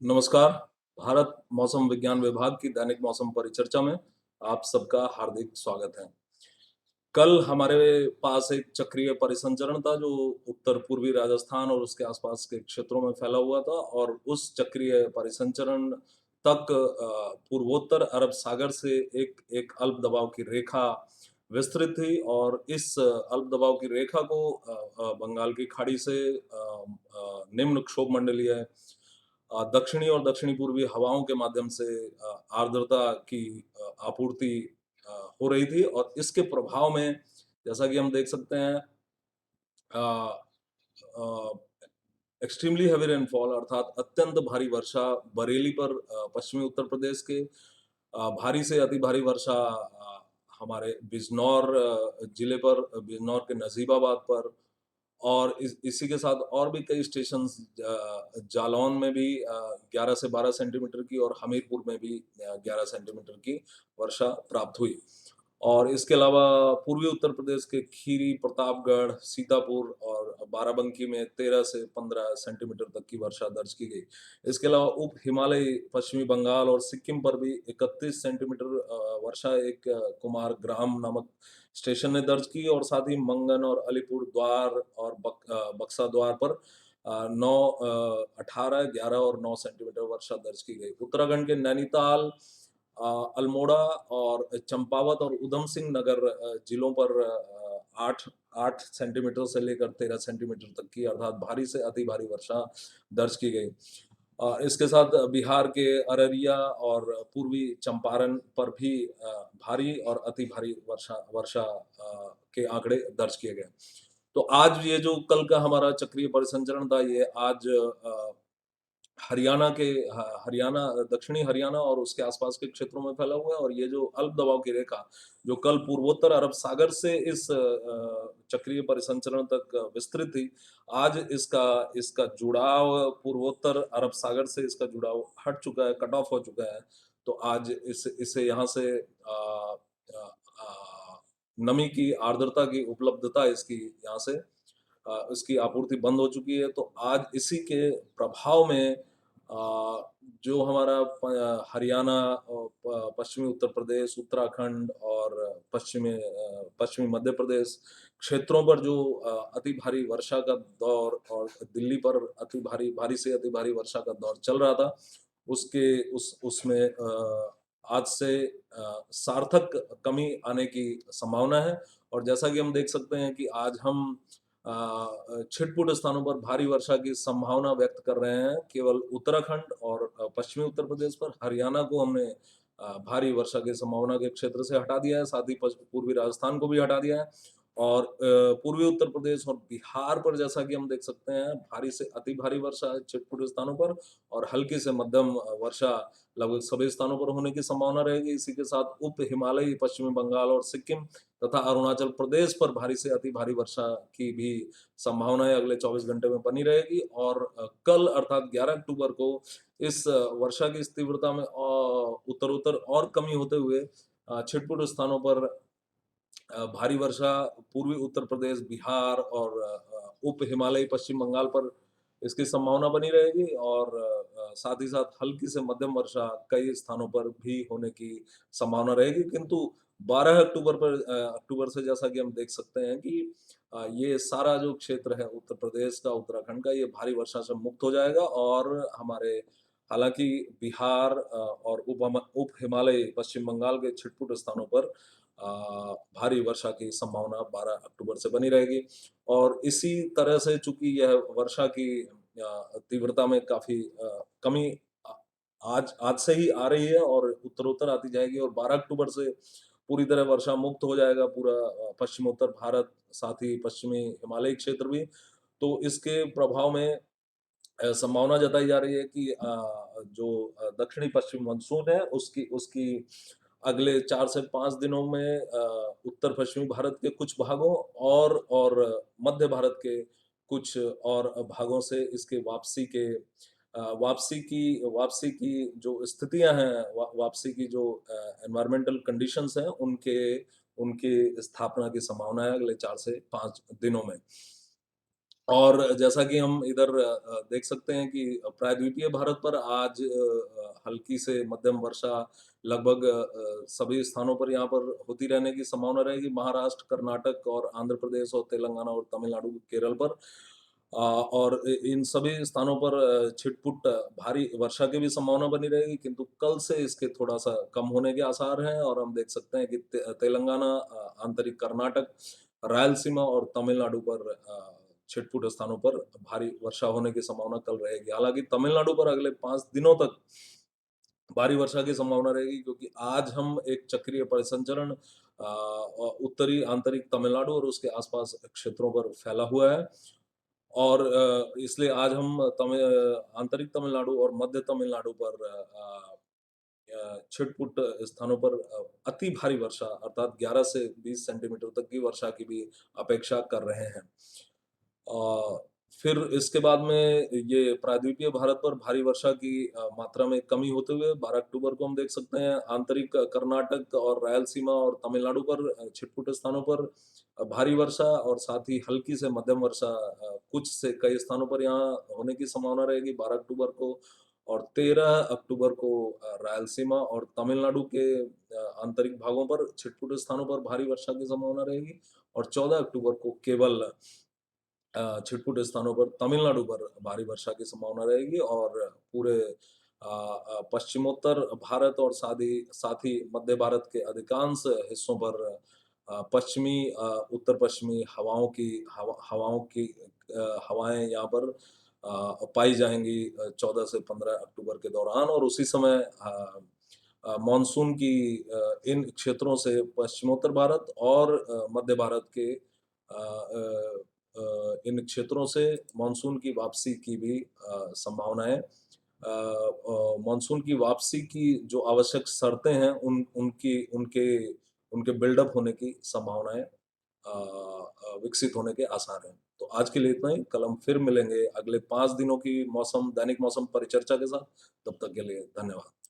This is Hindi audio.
नमस्कार। भारत मौसम विज्ञान विभाग की दैनिक मौसम परिचर्चा में आप सबका हार्दिक स्वागत है। कल हमारे पास एक चक्रीय परिसंचरण था जो उत्तर पूर्वी राजस्थान और उसके आसपास के क्षेत्रों में फैला हुआ था और उस चक्रीय परिसंचरण तक पूर्वोत्तर अरब सागर से एक एक अल्प दबाव की रेखा विस्तृत थी और इस अल्प दबाव की रेखा को बंगाल की खाड़ी से निम्न क्षोभ मंडलीय दक्षिणी और दक्षिणी पूर्वी हवाओं के माध्यम से आर्द्रता की आपूर्ति हो रही थी और इसके प्रभाव में जैसा कि हम देख सकते हैं एक्सट्रीमली हैवी रेनफॉल अर्थात अत्यंत भारी वर्षा बरेली पर पश्चिमी उत्तर प्रदेश के भारी से अति भारी वर्षा हमारे बिजनौर जिले पर बिजनौर के नजीबाबाद पर और इसी के साथ और भी कई स्टेशन जालौन में भी 11 से 12 सेंटीमीटर की और हमीरपुर में भी 11 सेंटीमीटर की वर्षा प्राप्त हुई और इसके अलावा पूर्वी उत्तर प्रदेश के खीरी, प्रतापगढ़, सीतापुर और बाराबंकी में 13 से 15 सेंटीमीटर तक की वर्षा दर्ज की गई। इसके अलावा उप हिमालयी पश्चिमी बंगाल और सिक्किम पर भी 31 सेंटीमीटर वर्षा एक कुमार ग्राम नामक स्टेशन ने दर्ज की और साथ ही मंगन और अलीपुर द्वार और बक्सा द्वार पर 9, 18, 11 और 9 सेंटीमीटर वर्षा दर्ज की गई। उत्तराखंड के नैनीताल, अल्मोड़ा और चंपावत और उधम सिंह नगर जिलों पर 8 सेंटीमीटर से लेकर 13 सेंटीमीटर तक की अर्थात भारी से अति भारी वर्षा दर्ज की गई। इसके साथ बिहार के अररिया और पूर्वी चंपारण पर भी भारी और अति भारी वर्षा वर्षा के आंकड़े दर्ज किए गए। तो आज ये जो कल का हमारा चक्रीय परिसंचरण था, ये आज हरियाणा के हरियाणा दक्षिणी हरियाणा और उसके आसपास के क्षेत्रों में फैला हुआ है और ये जो अल्प दबाव की रेखा जो कल पूर्वोत्तर अरब सागर से इस चक्रीय परिसंचरण तक विस्तृत थी, आज इसका इसका जुड़ाव पूर्वोत्तर अरब सागर से इसका जुड़ाव हट चुका है, कट ऑफ हो चुका है। तो आज इसे यहाँ से नमी की आर्द्रता की उपलब्धता इसकी यहाँ से इसकी आपूर्ति बंद हो चुकी है। तो आज इसी के प्रभाव में जो हमारा हरियाणा और पश्चिमी उत्तर प्रदेश, उत्तराखंड और पश्चिमी मध्य प्रदेश क्षेत्रों पर जो अति भारी वर्षा का दौर और दिल्ली पर अति भारी भारी से अति भारी वर्षा का दौर चल रहा था, उसके उसमें आज से सार्थक कमी आने की संभावना है और जैसा कि हम देख सकते हैं कि आज हम छिटपुट स्थानों पर भारी वर्षा की संभावना व्यक्त कर रहे हैं केवल उत्तराखंड और पश्चिमी उत्तर प्रदेश पर। हरियाणा को हमने भारी वर्षा की संभावना के क्षेत्र से हटा दिया है, साथ ही पूर्वी राजस्थान को भी हटा दिया है और पूर्वी उत्तर प्रदेश और बिहार पर जैसा कि हम देख सकते हैं भारी से अति भारी वर्षा है छिटपुट स्थानों पर और हल्की से मध्यम वर्षा लगभग सभी स्थानों पर होने की संभावना रहेगी। इसी के साथ उप हिमालयी पश्चिमी बंगाल और सिक्किम तथा अरुणाचल प्रदेश पर भारी से अति भारी वर्षा की भी संभावनाएं अगले 24 घंटे में बनी रहेगी और कल अर्थात 11 अक्टूबर को इस वर्षा की इस तीव्रता में उत्तरोत्तर और कमी होते हुए छिटपुट स्थानों पर भारी वर्षा पूर्वी उत्तर प्रदेश, बिहार और उप हिमालयी पश्चिम बंगाल पर इसकी संभावना बनी रहेगी और साथ ही साथ हल्की से मध्यम वर्षा कई स्थानों पर भी होने की संभावना रहेगी। किंतु 12 अक्टूबर पर अक्टूबर से जैसा कि हम देख सकते हैं कि ये सारा जो क्षेत्र है उत्तर प्रदेश का, उत्तराखंड का, ये भारी वर्षा से मुक्त हो जाएगा और हमारे हालांकि बिहार और उप हिमालयी पश्चिम बंगाल के छिटपुट स्थानों पर भारी वर्षा की संभावना 12 अक्टूबर से बनी रहेगी और इसी तरह से चूंकि यह वर्षा की तीव्रता में काफी कमी आ- आज आज से ही आ रही है और उत्तरोत्तर आती जाएगी और 12 अक्टूबर से पूरी तरह वर्षा मुक्त हो जाएगा पूरा पश्चिमोत्तर भारत, साथ ही पश्चिमी हिमालयी क्षेत्र भी। तो इसके प्रभाव में संभावना जताई जा रही है कि जो दक्षिणी पश्चिम मानसून है उसकी उसकी अगले 4 से 5 दिनों में उत्तर पश्चिमी भारत के कुछ भागों और मध्य भारत के कुछ और भागों से इसके वापसी की जो स्थितियां हैं, वापसी की जो एनवायरमेंटल कंडीशंस हैं, उनके उनकी स्थापना की संभावना है अगले 4 से 5 दिनों में। और जैसा कि हम इधर देख सकते हैं कि प्रायद्वीपीय भारत पर आज हल्की से मध्यम वर्षा लगभग सभी स्थानों पर यहाँ पर होती रहने की संभावना रहेगी। महाराष्ट्र, कर्नाटक और आंध्र प्रदेश और तेलंगाना और तमिलनाडु, केरल पर और इन सभी स्थानों पर छिटपुट भारी वर्षा की भी संभावना बनी रहेगी, किंतु कल से इसके थोड़ा-सा कम होने के आसार हैं और हम देख सकते हैं कि तेलंगाना, आंतरिक कर्नाटक, रायलसीमा और तमिलनाडु पर छिटपुट स्थानों पर भारी वर्षा होने की संभावना कल रहेगी। हालाँकि तमिलनाडु पर अगले 5 दिनों तक भारी वर्षा की संभावना रहेगी, क्योंकि आज हम एक चक्रीय परिसंचरण उत्तरी आंतरिक तमिलनाडु और उसके आसपास क्षेत्रों पर फैला हुआ है और इसलिए आज हम आंतरिक तमिलनाडु और मध्य तमिलनाडु पर छिटपुट स्थानों पर अति भारी वर्षा अर्थात 11 से 20 सेंटीमीटर तक की वर्षा की भी अपेक्षा कर रहे हैं। फिर इसके बाद में ये प्रायद्वीपीय भारत पर भारी वर्षा की मात्रा में कमी होते हुए 12 अक्टूबर को हम देख सकते हैं आंतरिक कर्नाटक और रायलसीमा और तमिलनाडु पर छिटपुट स्थानों पर भारी वर्षा और साथ ही हल्की से मध्यम वर्षा कुछ से कई स्थानों पर यहाँ होने की संभावना रहेगी 12 अक्टूबर को और 13 अक्टूबर को रायलसीमा और तमिलनाडु के आंतरिक भागों पर छिटपुट स्थानों पर भारी वर्षा की संभावना रहेगी और 14 अक्टूबर को केवल छिटपुट स्थानों पर तमिलनाडु पर भारी वर्षा की संभावना रहेगी और पूरे पश्चिमोत्तर भारत और साथ ही मध्य भारत के अधिकांश हिस्सों पर पश्चिमी उत्तर पश्चिमी हवाएं यहाँ पर पाई जाएंगी 14 से 15 अक्टूबर के दौरान और उसी समय मानसून की इन क्षेत्रों से पश्चिमोत्तर भारत और मध्य भारत के इन क्षेत्रों से मानसून की वापसी की भी संभावना है। मानसून की वापसी की जो आवश्यक शर्तें हैं उनके उनके बिल्डअप होने की संभावनाएं विकसित होने के आसार हैं। तो आज के लिए इतना ही। कल हम फिर मिलेंगे अगले 5 दिनों की दैनिक मौसम परिचर्चा के साथ। तब तक के लिए धन्यवाद।